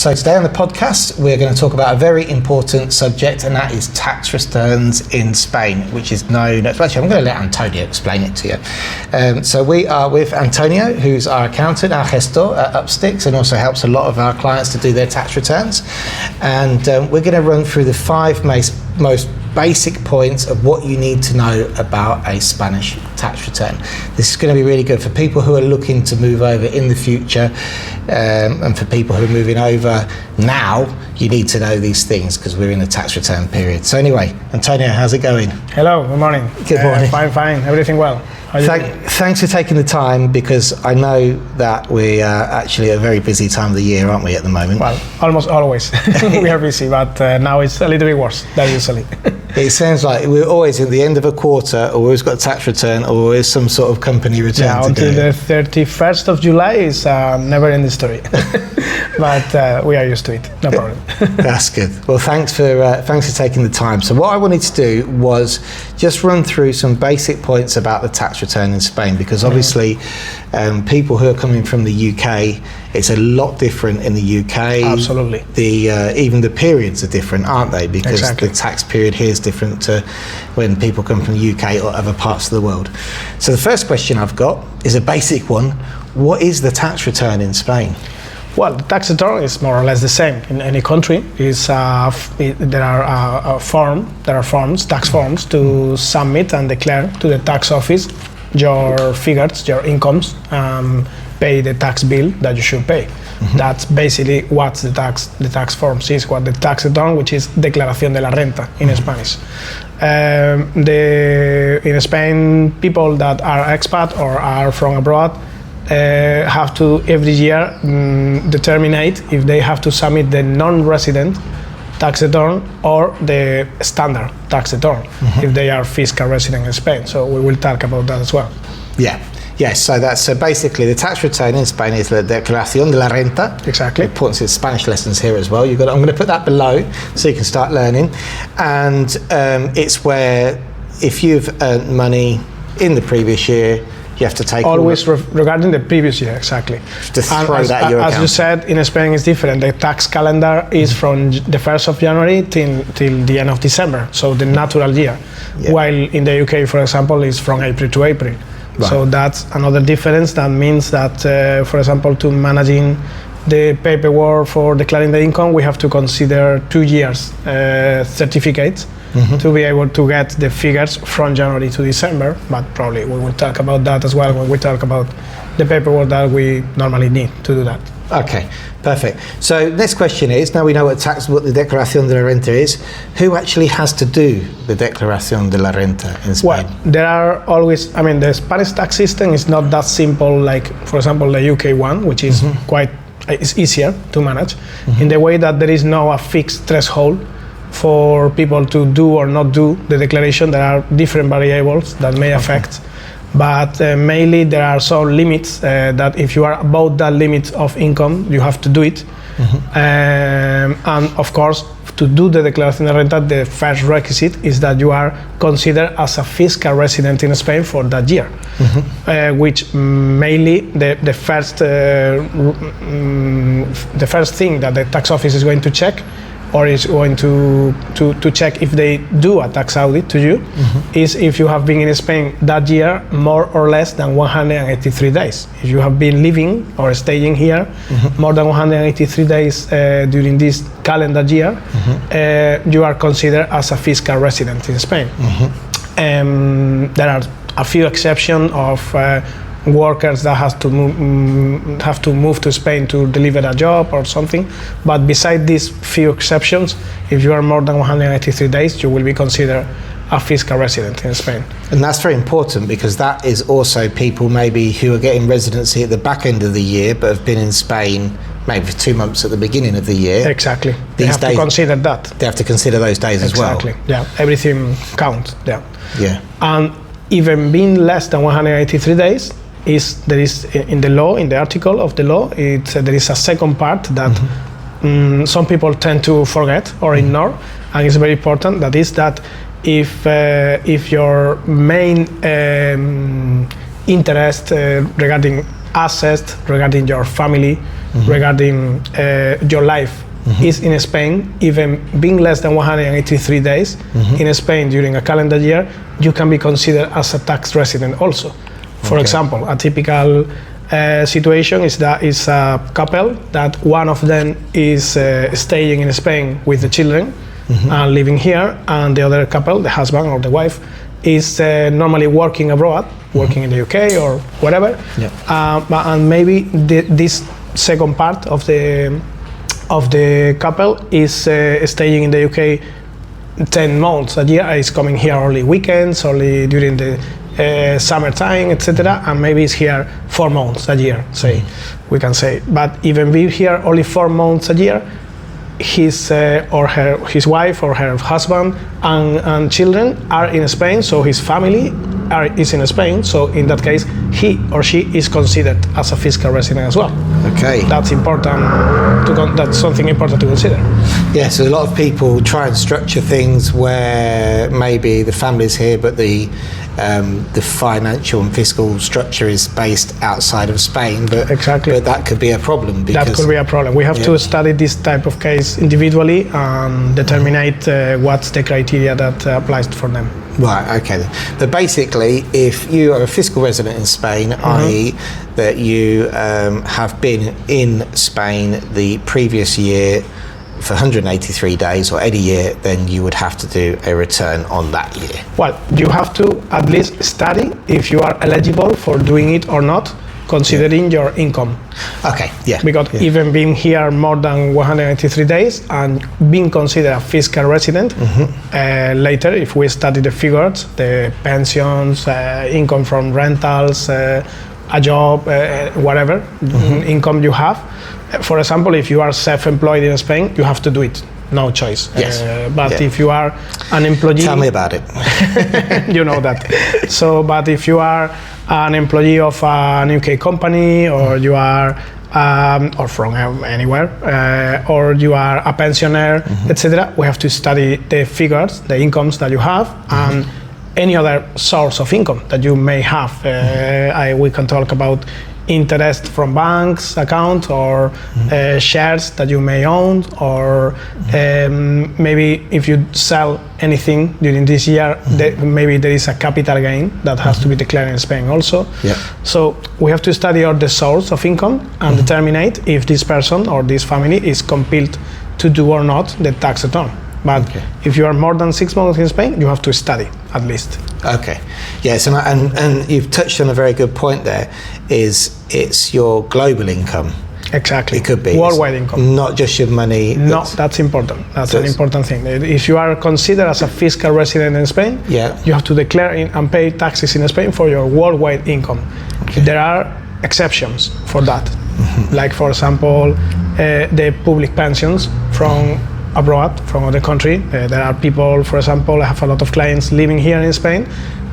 So today on the podcast, we're going to talk about a very important subject, and that is tax returns in Spain, which is known... Actually, I'm going to let Antonio explain it to you. So we are with Antonio, who's our accountant, our gestor at Upsticks, and also helps a lot of our clients to do their tax returns. And we're going to run through the five most basic points of what you need to know about a Spanish tax return. This is going to be really good for people who are looking to move over in the future, and for people who are moving over now. You need to know these things because we're in the tax return period. So anyway, Antonio, how's it going? Hello, good morning. Good morning. Fine, everything well. Thanks for taking the time, because I know that we are actually at a very busy time of the year, aren't we, at the moment? Well, almost always we are busy, but now it's a little bit worse than usually. It sounds like we're always at the end of a quarter, or we've always got a tax return, or always some sort of company return. Yeah, until the 31st of July is a never-ending story. But we are used to it, no problem. That's good. Well, thanks for taking the time. So what I wanted to do was just run through some basic points about the tax return in Spain, because obviously people who are coming from the UK, it's a lot different in the UK. Absolutely. Even the periods are different, aren't they? Because exactly. The tax period here is different to when people come from the UK or other parts of the world. So the first question I've got is a basic one. What is the tax return in Spain? Well, the tax return is more or less the same in any country. There are forms, tax forms, to submit and declare to the tax office your figures, your incomes, pay the tax bill that you should pay. Mm-hmm. That's basically what the tax forms is, what the tax return, which is declaración de la renta in Spanish. In Spain, people that are expat or are from abroad have to every year determine if they have to submit the non-resident tax return or the standard tax return, if they are fiscal resident in Spain. So we will talk about that as well. Yes, so basically the tax return in Spain is la declaración de la renta. Exactly. It puts its Spanish lessons here as well. I'm going to put that below so you can start learning. And it's where if you've earned money in the previous year, you have to take always regarding the previous year, exactly. Just throw that your account. As you said, in Spain it's different. The tax calendar is from the 1st of January till the end of December, so the natural year. Yeah. While in the UK, for example, is from April to April. Right. So that's another difference. That means that, for example, to managing the paperwork for declaring the income, we have to consider 2 years certificates. Mm-hmm. To be able to get the figures from January to December, but probably we will talk about that as well when we talk about the paperwork that we normally need to do that. Okay, perfect. So next question is, now we know what the Declaración de la Renta is, who actually has to do the Declaración de la Renta in Spain? Well, there are always, the Spanish tax system is not that simple like, for example, the UK one, which is it's easier to manage, in the way that there is no a fixed threshold for people to do or not do the declaration. There are different variables that may affect, but mainly there are some limits that if you are above that limit of income, you have to do it. And of course, to do the declaración de renta, the first requisite is that you are considered as a fiscal resident in Spain for that year, which mainly the first thing that the tax office is going to check, or is going to check if they do a tax audit to you, is if you have been in Spain that year more or less than 183 days. If you have been living or staying here more than 183 days during this calendar year, you are considered as a fiscal resident in Spain. There are a few exceptions of workers that have to move to Spain to deliver a job or something, but beside these few exceptions, if you are more than 183 days, you will be considered a fiscal resident in Spain. And that's very important, because that is also people maybe who are getting residency at the back end of the year but have been in Spain maybe for 2 months at the beginning of the year. Exactly. They have to consider that. They have to consider those days as well. Exactly. Yeah. Everything counts. Yeah. Yeah. And even being less than 183 days, there is in the law, in the article of the law, there is a second part that some people tend to forget or ignore, and it's very important. That is that if your main interest regarding assets, regarding your family, regarding your life is in Spain, even being less than 183 days in Spain during a calendar year, you can be considered as a tax resident also. For example, a typical situation is that is a couple that one of them is staying in Spain with the children and living here, and the other couple, the husband or the wife, is normally working abroad, working in the UK or whatever. And maybe this second part of the couple is staying in the UK 10 months a year, is coming here only weekends, only during the summertime, etc., and maybe it's here 4 months a year, say, we can say. But even being here only 4 months a year, his wife or her husband and children are in Spain, so his family is in Spain, so in that case he or she is considered as a fiscal resident as well. Okay, that's important. That's something important to consider. Yeah, so a lot of people try and structure things where maybe the family's here, but the financial and fiscal structure is based outside of Spain. But exactly, but that could be a problem. Because that could be a problem. We have to study this type of case individually and determine what's the criteria that applies for them. Right, okay then. But basically, if you are a fiscal resident in Spain, i.e. that you have been in Spain the previous year for 183 days or any year, then you would have to do a return on that year. Well, you have to at least study if you are eligible for doing it or not, considering your income. Okay, Because even being here more than 183 days and being considered a fiscal resident, later, if we study the figures, the pensions, income from rentals, a job, whatever income you have. For example, if you are self-employed in Spain, you have to do it. No choice. But if you are an employee... Tell me about it. You know that. So, but if you are an employee of an UK company, or you are, or from anywhere, or you are a pensioner, etc., we have to study the figures, the incomes that you have, and any other source of income that you may have. We can talk about interest from banks account, or shares that you may own, or maybe if you sell anything during this year, maybe there is a capital gain that has to be declared in Spain also. So we have to study out the source of income and determine if this person or this family is compelled to do or not the tax return. But if you are more than 6 months in Spain, you have to study at least. Okay. Yes, and you've touched on a very good point there, it's your global income. Exactly. It could be. Worldwide income. Not just your money. No, that's important. That's an important thing. If you are considered as a fiscal resident in Spain, you have to declare and pay taxes in Spain for your worldwide income. There are exceptions for that. Like, for example, the public pensions from abroad, from other country. There are people, for example, I have a lot of clients living here in Spain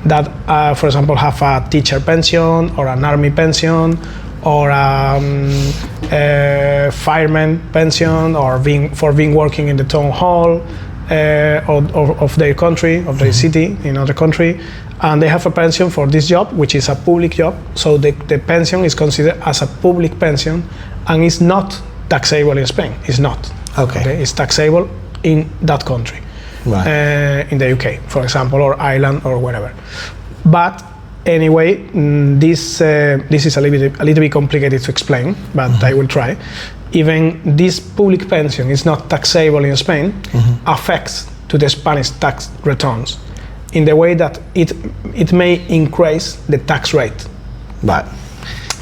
that, for example, have a teacher pension or an army pension or a fireman pension, or for being working in the town hall of their country, of their city, in other country, and they have a pension for this job, which is a public job. So the pension is considered as a public pension and is not taxable in Spain. It's not. Okay. It's taxable in that country, in the UK, for example, or Ireland or whatever. But anyway, this is a little bit complicated to explain, but I will try. Even this public pension is not taxable in Spain, affects to the Spanish tax returns in the way that it may increase the tax rate.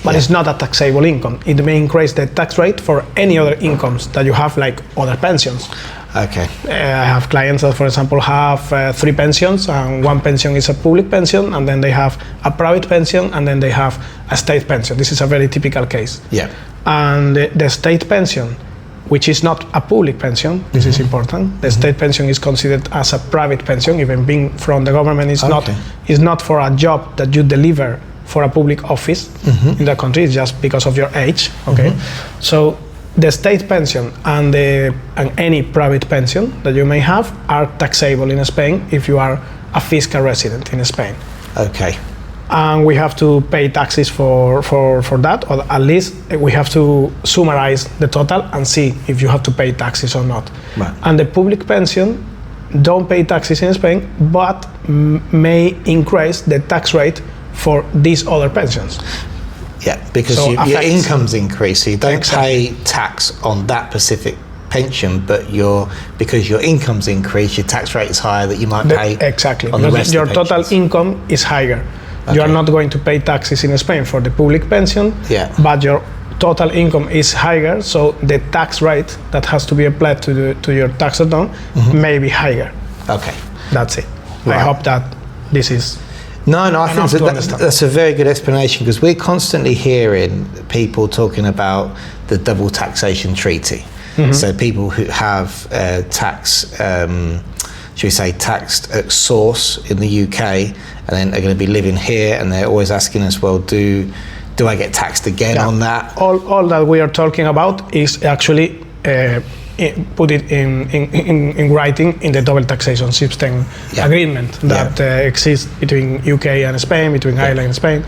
But it's not a taxable income. It may increase the tax rate for any other incomes that you have, like other pensions. Okay. I have clients that, for example, have 3 pensions, and one pension is a public pension, and then they have a private pension, and then they have a state pension. This is a very typical case. And the state pension, which is not a public pension, this is important. The state pension is considered as a private pension, even being from the government. Is not for a job that you deliver for a public office in the country. It's just because of your age. So the state pension and any private pension that you may have are taxable in Spain if you are a fiscal resident in Spain. Okay. and we have to pay taxes for that, or at least we have to summarize the total and see if you have to pay taxes or not. Right. And the public pension don't pay taxes in Spain, but may increase the tax rate for these other pensions. Yeah, because So your income's increased, so you don't Exactly. pay tax on that specific pension, but because your income's increased, your tax rate is higher that you might pay Exactly. on the rest Your of the total pensions. income is higher. You are Okay. not going to pay taxes in Spain for the public pension, Yeah. but your total income is higher, so the tax rate that has to be applied to your tax return may be higher. Okay. That's it. Right. I hope that this is No, I think enough to understand. that's a very good explanation, because we're constantly hearing people talking about the double taxation treaty. So people who have tax, should we say, taxed at source in the UK, and then are going to be living here, and they're always asking us, well, do I get taxed again on that? all that we are talking about is actually put it in writing in the double taxation system agreement that exists between UK and Spain, between Ireland and Spain.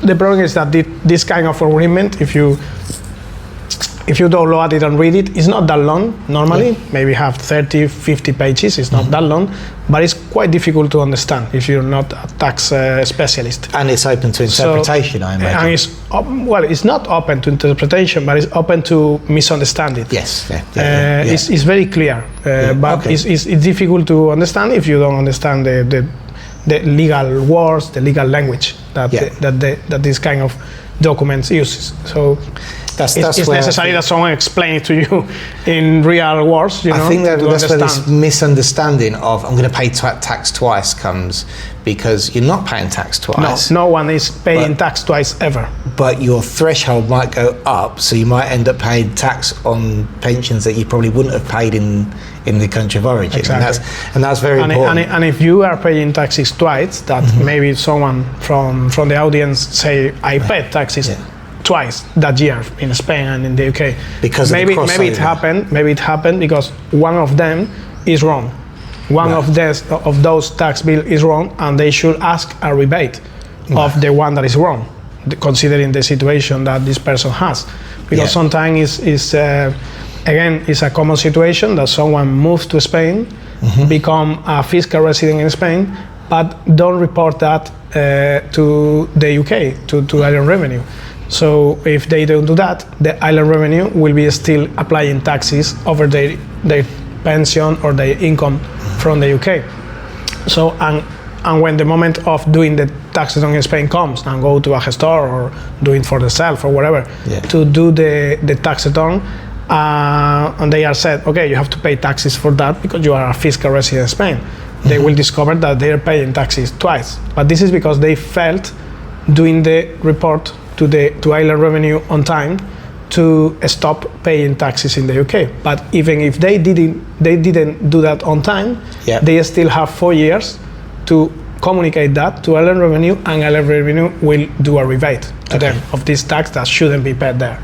The problem is that this kind of agreement, if you download it and read it, it's not that long normally. Maybe have 30, 50 pages. It's not that long, but it's quite difficult to understand if you're not a tax specialist. And it's open to interpretation, I imagine. And it's not open to interpretation, but it's open to misunderstand it. Yes. It's very clear, but Okay. it's difficult to understand if you don't understand the legal words, the legal language that this kind of documents uses. So That's it's where necessary that someone explain it to you in real words. I think to that's where this understand. misunderstanding of I'm going to pay tax twice comes, because you're not paying tax twice. No one is paying tax twice ever. But your threshold might go up, so you might end up paying tax on pensions that you probably wouldn't have paid in the country of origin. Exactly. And that's very important. And if you are paying taxes twice, that maybe someone from the audience say, I paid taxes twice that year in Spain and in the UK. Because maybe of the it happened. Maybe it happened because one of them is wrong. One of those tax bill is wrong, and they should ask a rebate of the one that is wrong, considering the situation that this person has. Because sometimes it's a common situation that someone moves to Spain, become a fiscal resident in Spain, but don't report that to the UK, to Ireland Revenue. So if they don't do that, the Ireland Revenue will be still applying taxes over their pension or their income from the UK. So and when the moment of doing the tax return in Spain comes, and go to a gestor or do it for themselves or whatever to do the tax return, and they are said, okay, you have to pay taxes for that because you are a fiscal resident in Spain. They will discover that they are paying taxes twice. But this is because they failed doing the report to Ireland Revenue on time to stop paying taxes in the UK. But even if they didn't do that on time, they still have 4 years to communicate that to Ireland Revenue, and Ireland Revenue will do a rebate to them of this tax that shouldn't be paid there.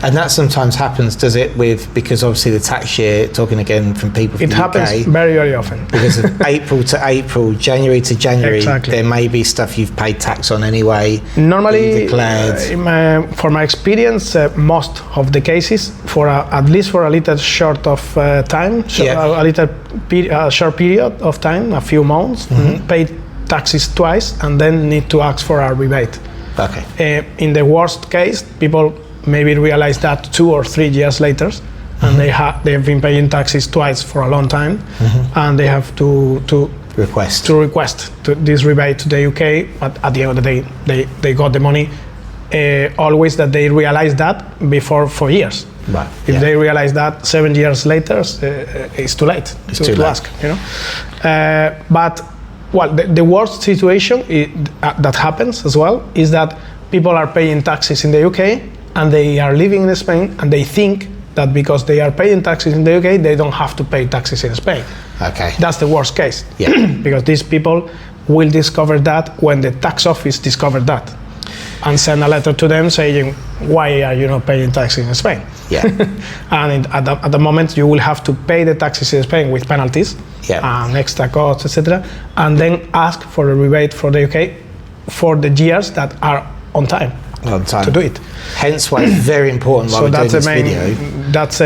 And that sometimes happens, does it, because obviously the tax year, talking again from people from it the happens UK, very, very often. because of April to April, January to January, Exactly. there may be stuff you've paid tax on anyway. Normally, declared. for my experience, most of the cases, at least for a little short of time, a short period of time, a few months, paid taxes twice and then need to ask for a rebate. Okay. In the worst case, people maybe realize that 2 or 3 years later, and they have been paying taxes twice for a long time, and they have to request this rebate to the UK. But at the end of the day, they got the money. Always that they realize that before 4 years. Right. If they realize that 7 years later, it's too late to ask. But the worst situation that happens as well is that people are paying taxes in the UK and they are living in Spain, and they think that because they are paying taxes in the UK, they don't have to pay taxes in Spain. Okay. That's the worst case. Yeah. Because these people will discover that when the tax office discovered that, and send a letter to them saying, why are you not paying taxes in Spain? Yeah. And at the moment, you will have to pay the taxes in Spain with penalties and extra costs, etc., and then ask for a rebate for the UK for the years that are on time. To do it. Hence why it's very important while we're doing this video. That's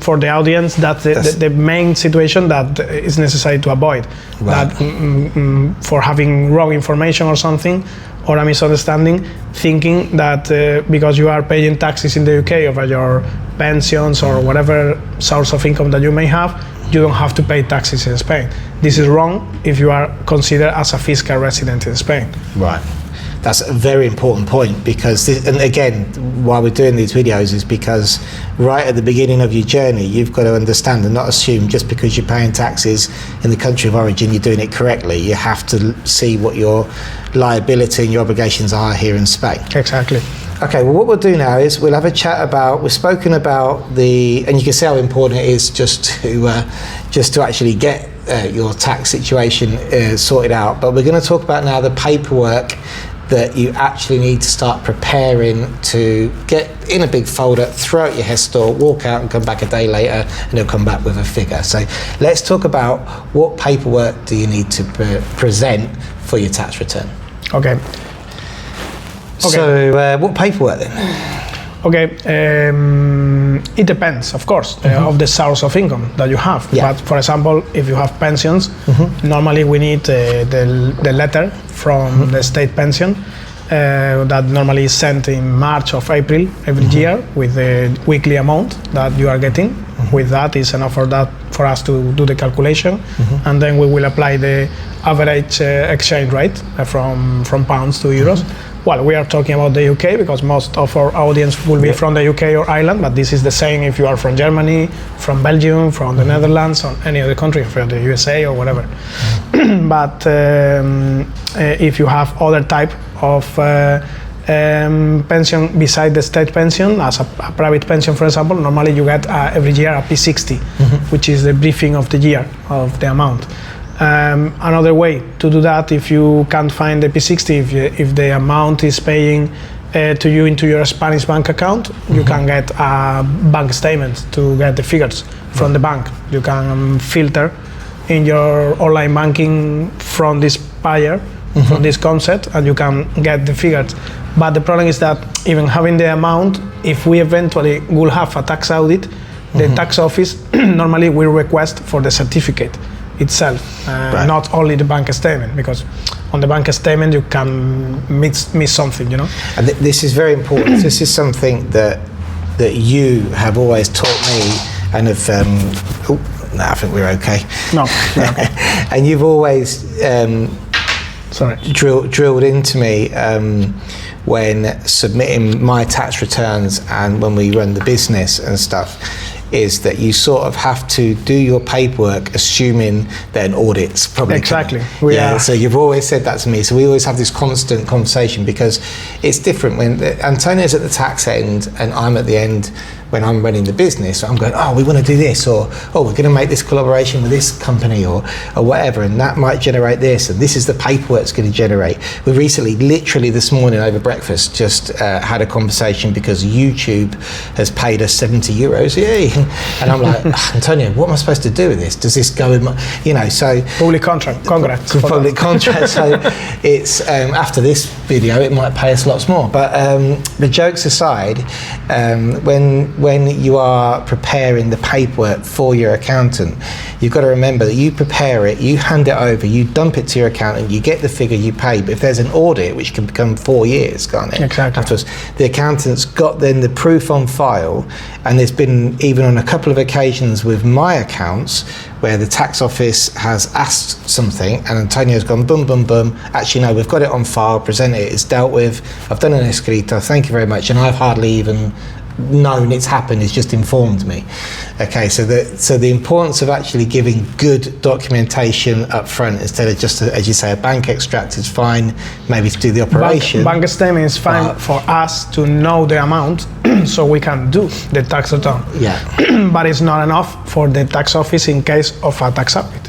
for the audience, that's the main situation that is necessary to avoid. Right. That for having wrong information or something, or a misunderstanding, thinking that because you are paying taxes in the UK over your pensions or whatever source of income that you may have, you don't have to pay taxes in Spain. This is wrong if you are considered as a fiscal resident in Spain. Right. That's a very important point, because and again, why we're doing these videos is because right at the beginning of your journey, you've got to understand and not assume just because you're paying taxes in the country of origin, you're doing it correctly. You have to see what your liability and your obligations are here in Spain. Exactly. Okay, well, what we'll do now is we'll have a chat about, we've spoken about and you can see how important it is just to actually get your tax situation sorted out. But we're going to talk about now the paperwork that you actually need to start preparing to get in a big folder, throw out your Gestor, walk out and come back a day later, and it'll come back with a figure. So let's talk about what paperwork do you need to present for your tax return. Okay. So what paperwork then? Okay, it depends, of course, of the source of income that you have. Yeah. But for example, if you have pensions, normally we need the letter from the state pension that normally is sent in March or April every year with the weekly amount that you are getting. With that is enough for us to do the calculation, and then we will apply the average exchange rate from pounds to euros. Well, we are talking about the UK because most of our audience will be from the UK or Ireland, but this is the same if you are from Germany, from Belgium, from the Netherlands, or any other country, from the USA or whatever. But if you have other type of pension beside the state pension, as a private pension, for example, normally you get every year a P60, which is the briefing of the year of the amount. Another way to do that, if you can't find the P60, if the amount is paying to you into your Spanish bank account, you can get a bank statement to get the figures from the bank. You can filter in your online banking from this buyer, from this concept, and you can get the figures. But the problem is that even having the amount, if we eventually will have a tax audit, the tax office normally will request for the certificate itself, not only the bank statement, because on the bank statement you can miss something, you know. And this is very important. This is something that you have always taught me, and have. No, I think we're okay. No. And you've always drilled into me when submitting my tax returns and when we run the business and stuff, is that you sort of have to do your paperwork assuming that an audit's probably exactly coming. So you've always said that to me, so we always have this constant conversation, because it's different when Antonio's at the tax end and I'm at the end when I'm running the business. I'm going, we want to do this, or we're going to make this collaboration with this company, or whatever, and that might generate this, and this is the paperwork it's going to generate. We recently, literally this morning over breakfast, just had a conversation because YouTube has paid us €70. Yay! And I'm like, Antonio, what am I supposed to do with this? Does this go in my, so public contract? Congrats. Public contract. So it's after this video, it might pay us lots more. But the jokes aside, when you are preparing the paperwork for your accountant, you've got to remember that you prepare it, you hand it over, you dump it to your accountant, you get the figure, you pay. But if there's an audit, which can become 4 years, can't it? Exactly. Afterwards, the accountant's got then the proof on file, and there's been even on a couple of occasions with my accounts where the tax office has asked something and Antonio's gone boom, boom, boom. Actually, no, we've got it on file, present it, it's dealt with. I've done an escrito, thank you very much. And I've hardly even known it's happened, it's just informed me. Okay, so the importance of actually giving good documentation up front instead of just, as you say, a bank extract is fine, maybe to do the operation. Bank statement is fine for us to know the amount so we can do the tax return. Yeah. But it's not enough for the tax office in case of a tax audit.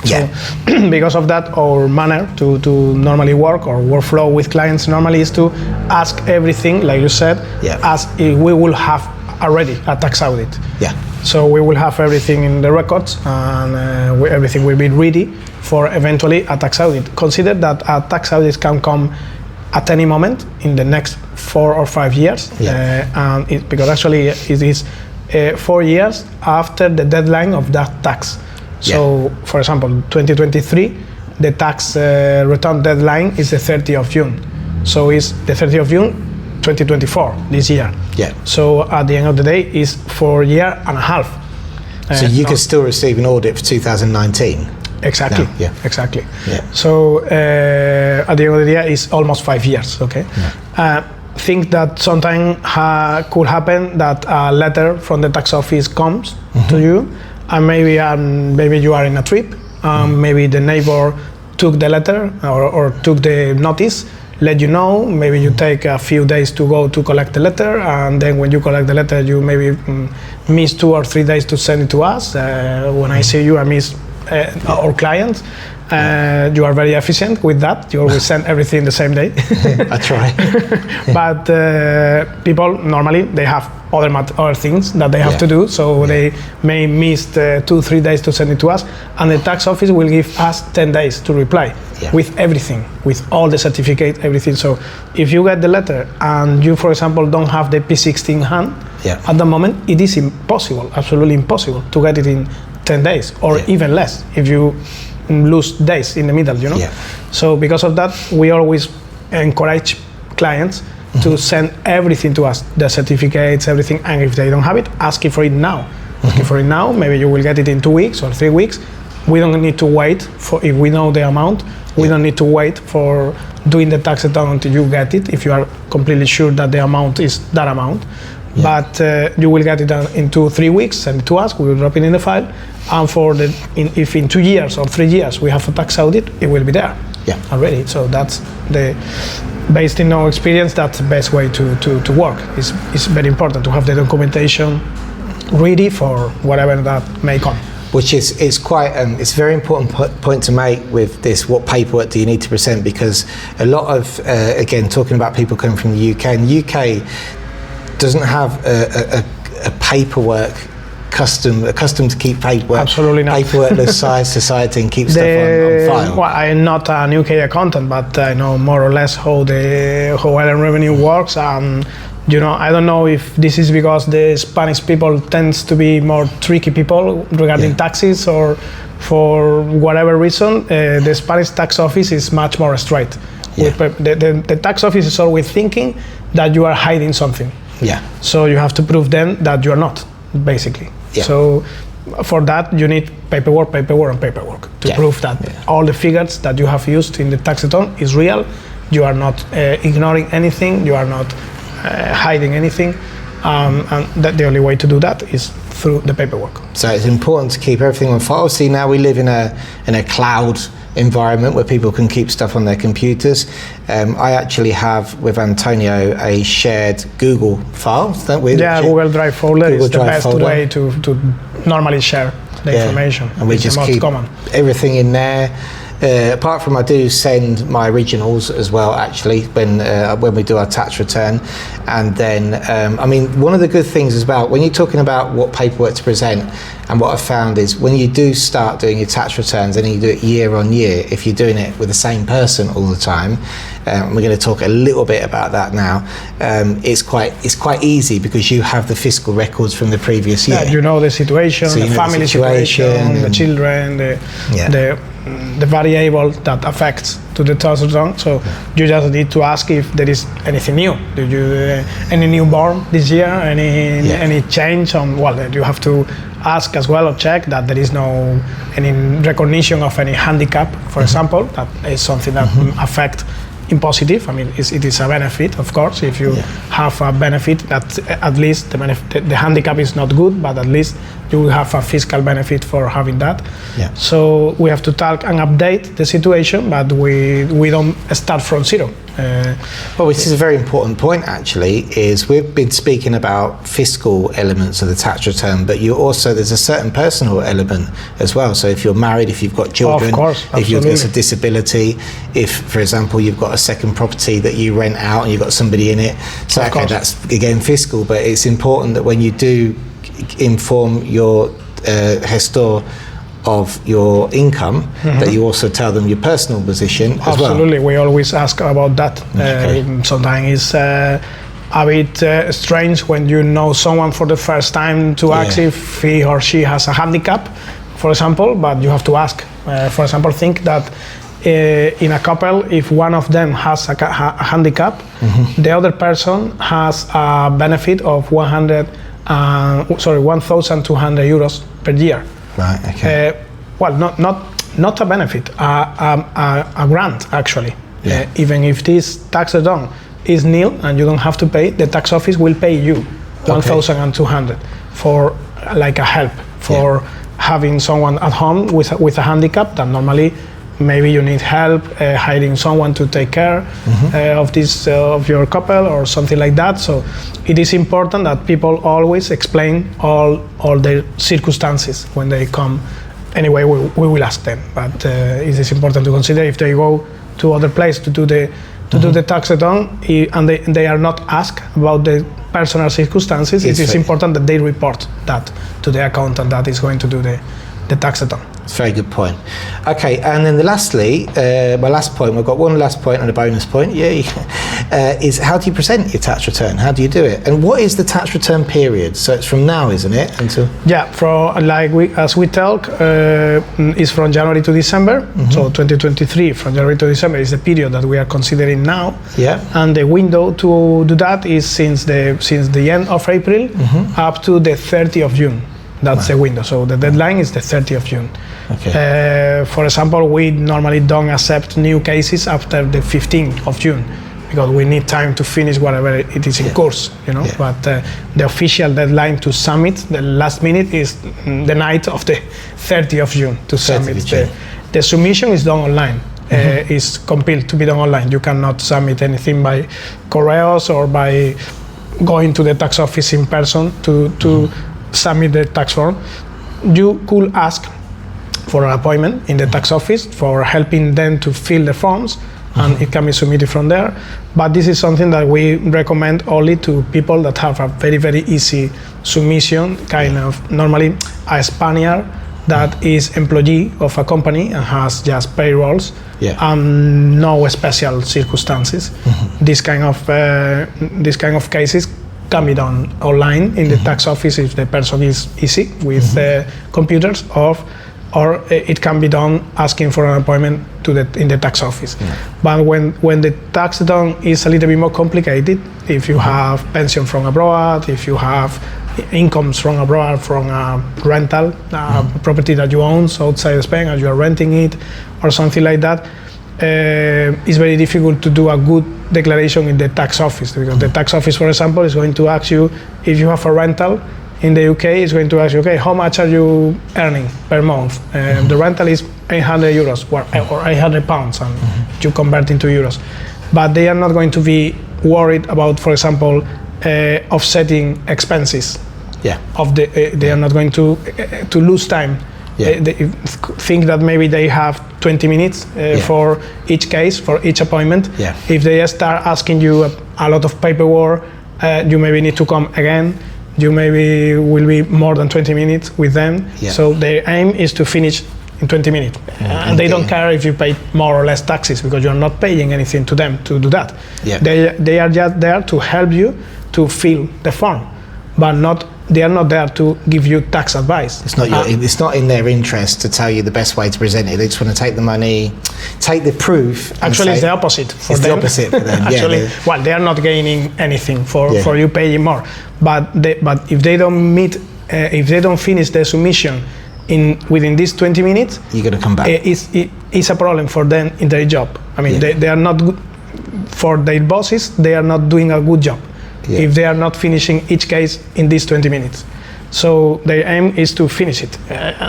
Yeah. So because of that, our manner to normally work or workflow with clients normally is to ask everything, like you said, as if we will have already a tax audit. Yeah. So we will have everything in the records, and everything will be ready for eventually a tax audit. Consider that a tax audit can come at any moment in the next 4 or 5 years, because actually it is 4 years after the deadline of that tax. So, for example, 2023, the tax return deadline is the 30th of June. So it's the 30th of June, 2024, this year. So at the end of the day, it's 4 years and a half. So you can still receive an audit for 2019? Exactly. No, exactly. So at the end of the day, it's almost 5 years. Okay. Think that sometimes could happen that a letter from the tax office comes to you, and maybe you are in a trip. Maybe the neighbor took the letter or took the notice, let you know. Maybe you take a few days to go to collect the letter, and then when you collect the letter, you maybe miss 2 or 3 days to send it to us. When I say you, I miss our clients. You are very efficient with that. You always send everything the same day. I try. But people normally they have other things that they have to do, so they may miss 2-3 days to send it to us, and the tax office will give us 10 days to reply with everything, with all the certificate, everything. So if you get the letter and you, for example, don't have the P60 in hand, at the moment it is impossible, absolutely impossible to get it in 10 days or even less if you lose days in the middle, you know. So because of that, we always encourage clients to send everything to us, the certificates, everything, and if they don't have it, ask for it now. Ask for it now, maybe you will get it in 2 weeks or 3 weeks. We don't need to wait for, if we know the amount, we don't need to wait for doing the tax return until you get it, if you are completely sure that the amount is that amount. But you will get it in 2-3 weeks, send it to us, we will drop it in the file, and if in 2 years or 3 years we have a tax audit, it will be there already. So that's based in our experience, that's the best way to work. It's very important to have the documentation ready for whatever that may come. Which is quite it's a very important point to make with this. What paperwork do you need to present? Because a lot of again, talking about people coming from the UK, and the UK doesn't have a paperwork custom to keep paperwork. Absolutely not. Paperworkless society and keep stuff on file. Well, I'm not an UK accountant, but I know more or less how Island Revenue works. You know, I don't know if this is because the Spanish people tends to be more tricky people regarding taxes, or for whatever reason, the Spanish tax office is much more straight. The tax office is always thinking that you are hiding something. So you have to prove then that you are not, basically. So for that you need paperwork to prove that all the figures that you have used in the tax return is real. You are not ignoring anything. You are not hiding anything, and that the only way to do that is through the paperwork. So it's important to keep everything on file. See, now we live in a cloud environment where people can keep stuff on their computers. I actually have with Antonio a shared Google file, don't we? Google Drive folder is the best way to normally share the information. And we it's just the most keep common. everything in there. Apart from, I do send my originals as well, actually, when we do our tax return. And then, I mean, one of the good things is about when you're talking about what paperwork to present, and what I've found is when you do start doing your tax returns and you do it year on year, if you're doing it with the same person all the time, we're going to talk a little bit about that now. It's quite easy because you have the fiscal records from the previous year. You know the situation, so the family situation, the children, the variable that affects to the tax return. So you just need to ask if there is anything new. Did you any newborn this year? Any change on? Well, you have to ask as well, or check that there is no any recognition of any handicap, for example. That is something that affect in positive. I mean, it is a benefit, of course. If you have a benefit, that at least the handicap is not good, but at least you will have a fiscal benefit for having that. So we have to talk and update the situation, but we don't start from zero. Well, which is a very important point, actually, is we've been speaking about fiscal elements of the tax return, but there's a certain personal element as well. So if you're married, if you've got children, of course, if you've got a disability, if, for example, you've got a second property that you rent out and you've got somebody in it, so that's again fiscal, but it's important that when you do inform your gestor of your income, that you also tell them your personal position as well. Absolutely, we always ask about that. Sometimes it's a bit strange when you know someone for the first time to ask if he or she has a handicap, for example, but you have to ask. For example, think that in a couple, if one of them has a handicap, the other person has a benefit of 1,200 euros per year. Right. Okay. Well, not a benefit, a grant actually. Yeah. Even if this tax return is nil and you don't have to pay, the tax office will pay you 1,200 for like a help for having someone at home with a handicap that normally maybe you need help hiring someone to take care of this of your couple or something like that. So it is important that people always explain all their circumstances when they come. Anyway, we will ask them, but it is important to consider if they go to other place to do the tax return and they are not asked about the personal circumstances. It is important that they report that to the accountant that is going to do the tax return. It's a very good point. Okay, and then lastly, my last point, we've got one last point and a bonus point, is how do you present your tax return? How do you do it? And what is the tax return period? So it's from now, isn't it? Until as we talk, is from January to December. So 2023, from January to December is the period that we are considering now. Yeah. And the window to do that is since the end of April up to the 30th of June. That's the window. So the deadline is the 30th of June. Okay. For example, we normally don't accept new cases after the 15th of June because we need time to finish whatever it is in course, Yeah. But the official deadline to submit, the last minute, is the night of the 30th of June to submit. The submission is done online. Is compelled to be done online. You cannot submit anything by correos or by going to the tax office in person to submit the tax form. You could ask for an appointment in the tax office for helping them to fill the forms, and it can be submitted from there. But this is something that we recommend only to people that have a very, very easy submission, kind of normally a Spaniard that is employee of a company and has just payrolls and no special circumstances. This kind of cases can be done online in the tax office if the person is easy with computers, or it can be done asking for an appointment in the tax office. But when the tax return is a little bit more complicated, if you have pension from abroad, if you have incomes from abroad, from a rental property that you own outside Spain and you are renting it or something like that, it's very difficult to do a good declaration in the tax office, because the tax office, for example, is going to ask you if you have a rental in the UK. It's going to ask you, okay, how much are you earning per month? The rental is 800 euros or 800 pounds, and you convert into euros. But they are not going to be worried about, for example, offsetting expenses. They are not going to lose time. They think that maybe they have 20 minutes for each case, for each appointment. If they start asking you a lot of paperwork, you maybe need to come again. You maybe will be more than 20 minutes with them. So their aim is to finish in 20 minutes. And they don't care if you pay more or less taxes, because you're not paying anything to them to do that. They are just there to help you to fill the form, but they are not there to give you tax advice. It's not in their interest to tell you the best way to present it. They just want to take the money, take the proof. Actually, it's the opposite for them. It's the opposite for them. Actually, well, they are not gaining anything for you paying more. But if they don't if they don't finish the submission within these 20 minutes, you're going to come back. It's a problem for them in their job. I mean, they are not good for their bosses. They are not doing a good job. If they are not finishing each case in these 20 minutes. So their aim is to finish it.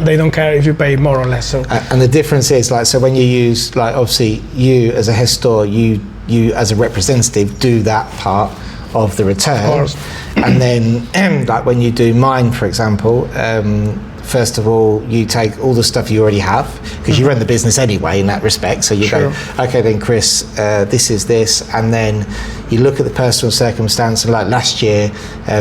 They don't care if you pay more or less. So. And the difference is, so when you use, obviously you as a gestor, you as a representative do that part of the return. Of course. And then when you do mine, for example, first of all, you take all the stuff you already have, because you run the business anyway in that respect. So you go, okay, then Chris, this is this, and then you look at the personal circumstance. And like last year,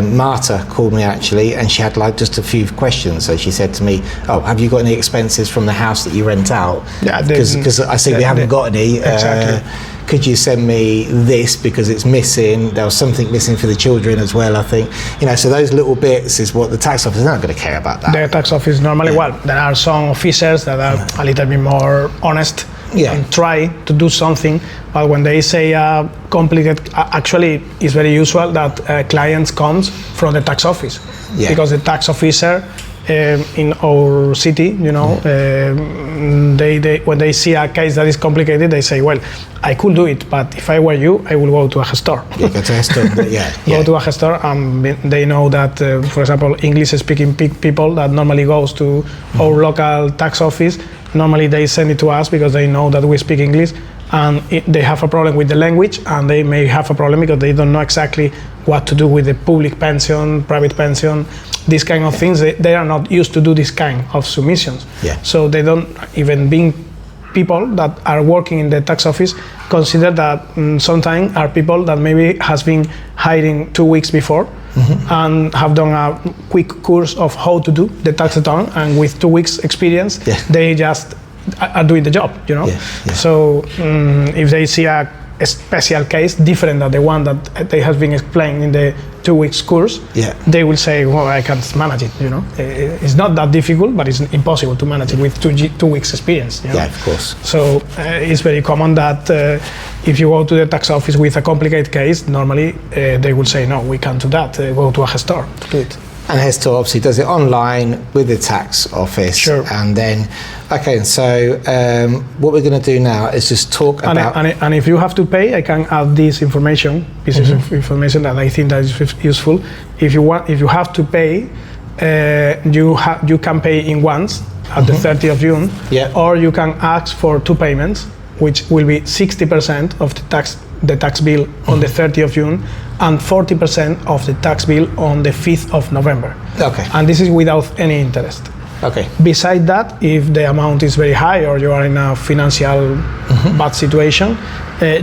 Marta called me actually, and she had like just a few questions. So she said to me, "Oh, have you got any expenses from the house that you rent out?" Yeah, because I see we haven't got any. Exactly. Could you send me this because it's missing? There was something missing for the children as well, I think. So those little bits is what the tax office is not going to care about that. The tax office normally, well, there are some officers that are a little bit more honest and try to do something, but when they say complicated, actually it's very usual that clients comes from the tax office because the tax officer in our city, they when they see a case that is complicated, they say, well, I could do it, but if I were you, I will go to a gestor. Go to a gestor, Go to a gestor, and they know that, for example, English-speaking people that normally goes to our local tax office, normally they send it to us because they know that we speak English, and they have a problem with the language, and they may have a problem because they don't know exactly what to do with the public pension, private pension, these kind of things. They are not used to do this kind of submissions. So they don't, even being people that are working in the tax office, consider that sometimes are people that maybe has been hiring 2 weeks before and have done a quick course of how to do the tax return, and with 2 weeks experience, they just are doing the job, So if they see a special case different than the one that they have been explained in the 2 weeks course, they will say, well, I can't manage it, It's not that difficult, but it's impossible to manage it with 2 weeks experience. Yeah, of course. So it's very common that if you go to the tax office with a complicated case, normally they will say, no, we can't do that, go to a gestor to do it. And gestor obviously does it online with the tax office. And then, okay, so what we're going to do now is just talk about... And if you have to pay, I can add this information, pieces of information that I think that is useful. If you have to pay, you can pay in once at the 30th of June, or you can ask for 2 payments, which will be 60% of the tax bill on the 30th of June, and 40% of the tax bill on the 5th of November. Okay. And this is without any interest. Okay. Besides that, if the amount is very high or you are in a financial bad situation,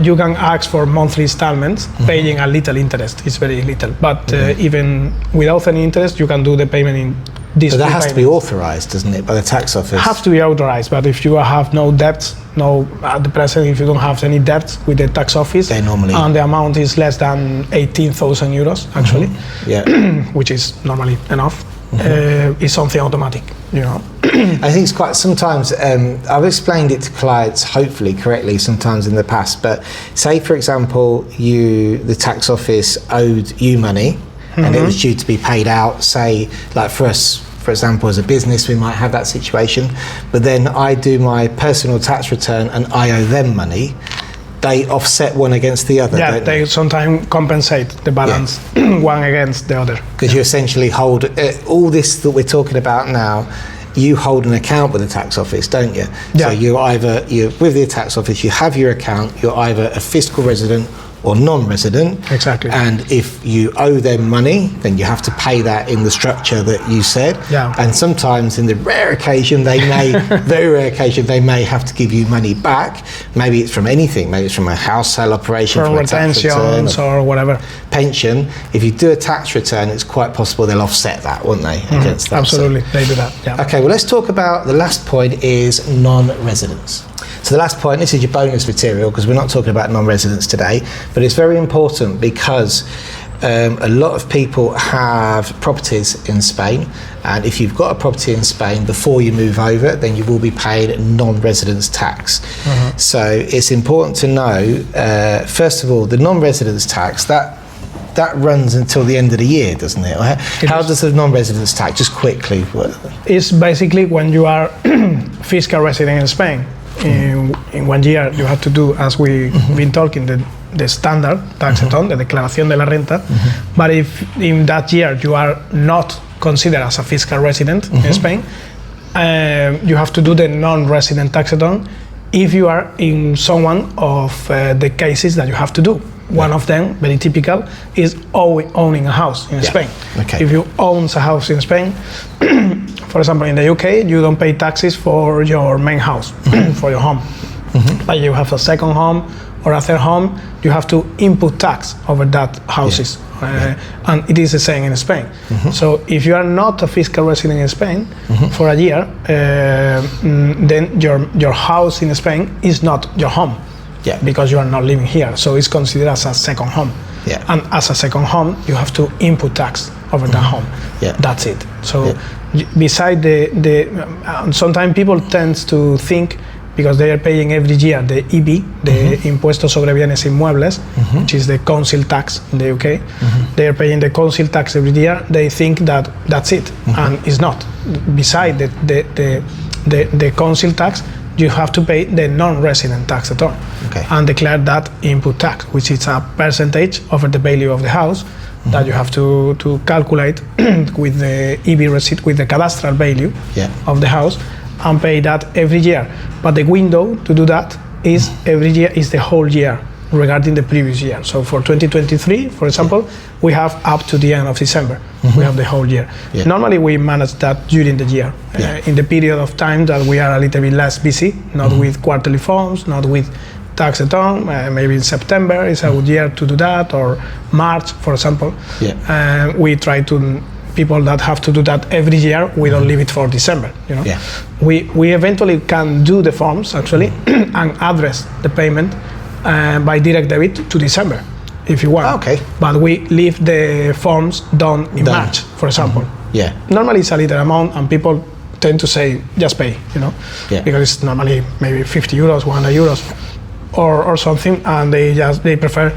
you can ask for monthly installments, paying a little interest. It's very little, but even without any interest, you can do the payment in this. But that has to be authorized, doesn't it, by the tax office? Has to be authorized, but if you have no debts, at the present, if you don't have any debts with the tax office, they normally, and the amount is less than 18,000 euros, actually, which is normally enough, is something automatic, I think it's quite, sometimes, I've explained it to clients, hopefully correctly, sometimes in the past, but say, for example, the tax office owed you money, and it was due to be paid out, say, like for us, for example, as a business, we might have that situation, but then I do my personal tax return and I owe them money. They offset one against the other, don't they sometimes compensate the balance, one against the other. Because you essentially hold, all this that we're talking about now, you hold an account with the tax office, don't you? So you're with the tax office, you have your account, you're either a fiscal resident or non-resident. Exactly. And if you owe them money, then you have to pay that in the structure that you said. And sometimes in the rare occasion, very rare occasion, they may have to give you money back. Maybe it's from anything. Maybe it's from a house sale operation, from a tax return, or whatever. Pension. If you do a tax return, it's quite possible they'll offset that, won't they, against that? Absolutely, they do that, Okay, well, let's talk about the last point is non-residents. So the last point, this is your bonus material, because we're not talking about non-residents today, but it's very important because a lot of people have properties in Spain, and if you've got a property in Spain before you move over, then you will be paying non-residence tax. So it's important to know, first of all, the non-residence tax, that runs until the end of the year, doesn't it? How does the non-residence tax, just quickly? It's basically when you are fiscal resident in Spain. In 1 year you have to do, as we've been talking, the standard tax return, the declaración de la renta. But if in that year you are not considered as a fiscal resident in Spain, you have to do the non-resident tax return if you are in someone of the cases that you have to do. One of them, very typical, is owning a house in Spain. If you own a house in Spain, For example, in the UK, you don't pay taxes for your main house, for your home. But you have a second home or a third home, you have to input tax over that houses. And it is the same in Spain. So if you are not a fiscal resident in Spain for a year, then your house in Spain is not your home. Because you are not living here. So it's considered as a second home. And as a second home, you have to input tax over that home. That's it. So beside sometimes people tend to think, because they are paying every year the EB, the Impuesto sobre Bienes Inmuebles, which is the council tax in the UK. They are paying the council tax every year. They think that that's it, and it's not. Beside the council tax, you have to pay the non-resident tax at all, and declare that input tax, which is a percentage over the value of the house that you have to calculate with the EB receipt, with the cadastral value of the house, and pay that every year. But the window to do that is every year, is the whole year regarding the previous year. So for 2023, for example, we have up to the end of December. We have the whole year. Normally we manage that during the year, in the period of time that we are a little bit less busy, not with quarterly forms, not with tax return. Maybe in September is a good year to do that, or March, for example. We try to, people that have to do that every year, we don't leave it for December. We eventually can do the forms actually and address the payment by direct debit to December if you want. But we leave the forms done in March, for example. Normally it's a little amount, and people tend to say just pay, because it's normally maybe 50 euros, 100 euros or something, and they prefer,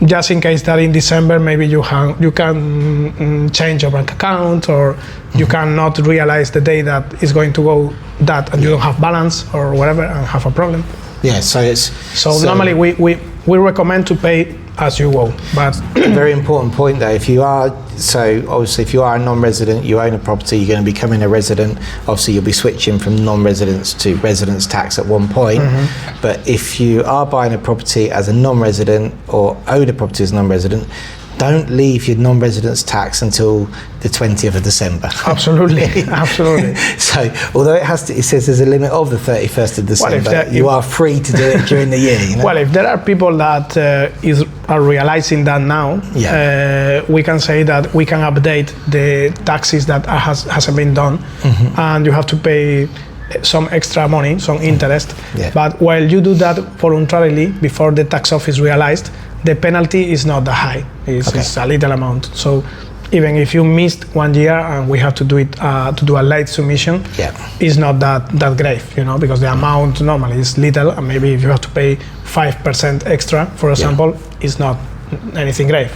just in case that in December maybe you can change your bank account, or you cannot realize the day that is going to go that, and you don't have balance or whatever, and have a problem. So normally we recommend to pay as you go. But very important point though, if you are a non-resident, you own a property, you're going to be becoming a resident, obviously you'll be switching from non-residence to residence tax at one point. But if you are buying a property as a non-resident, or own a property as a non-resident, don't leave your non-residence tax until the 20th of December. Absolutely. So, although it says there's a limit of the 31st of December, you are free to do it during the year. Well, if there are people that are realizing that now, we can say that we can update the taxes that hasn't been done, and you have to pay some extra money, some interest. But while you do that voluntarily before the tax office realized, the penalty is not that high. It's a little amount. So even if you missed 1 year and we have to do it to do a late submission, it's not that grave, because the amount normally is little, and maybe if you have to pay 5% extra, for example, it's not anything grave,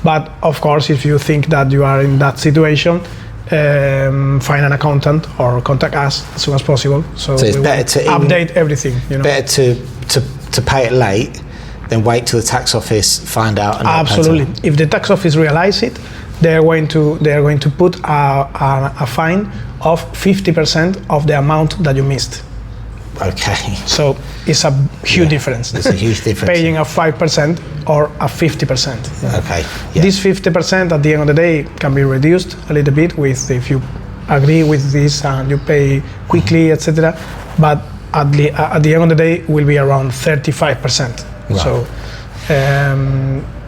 But of course, if you think that you are in that situation, find an accountant or contact us as soon as possible. So it's better to update everything. Better to pay it late than wait till the tax office find out. And absolutely. If the tax office realize it, they are going to put a fine of 50% of the amount that you missed. So it's a huge difference. It's a huge difference. Paying a 5% or a 50%. This 50% at the end of the day can be reduced a little bit if you agree with this and you pay quickly, etc. But at the end of the day, will be around 35%. So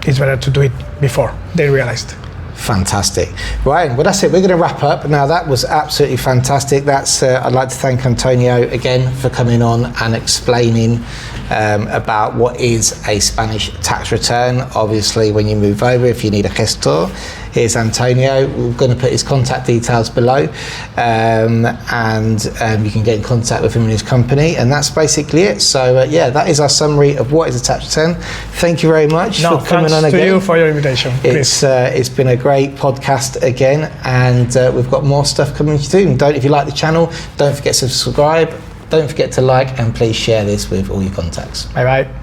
it's better to do it before they realized. Fantastic. Right, well that's it. We're going to wrap up. Now that was absolutely fantastic. I'd like to thank Antonio again for coming on and explaining about what is a Spanish tax return. Obviously, when you move over, if you need a gestor, here's Antonio. We're going to put his contact details below, and you can get in contact with him and his company, and that's basically it. So that is our summary of what is a tax return. Thank you very much for coming on again. Thanks to you for your invitation. It's been a great podcast again, and we've got more stuff coming soon. If you like the channel, don't forget to subscribe, don't forget to like, and please share this with all your contacts. Bye bye.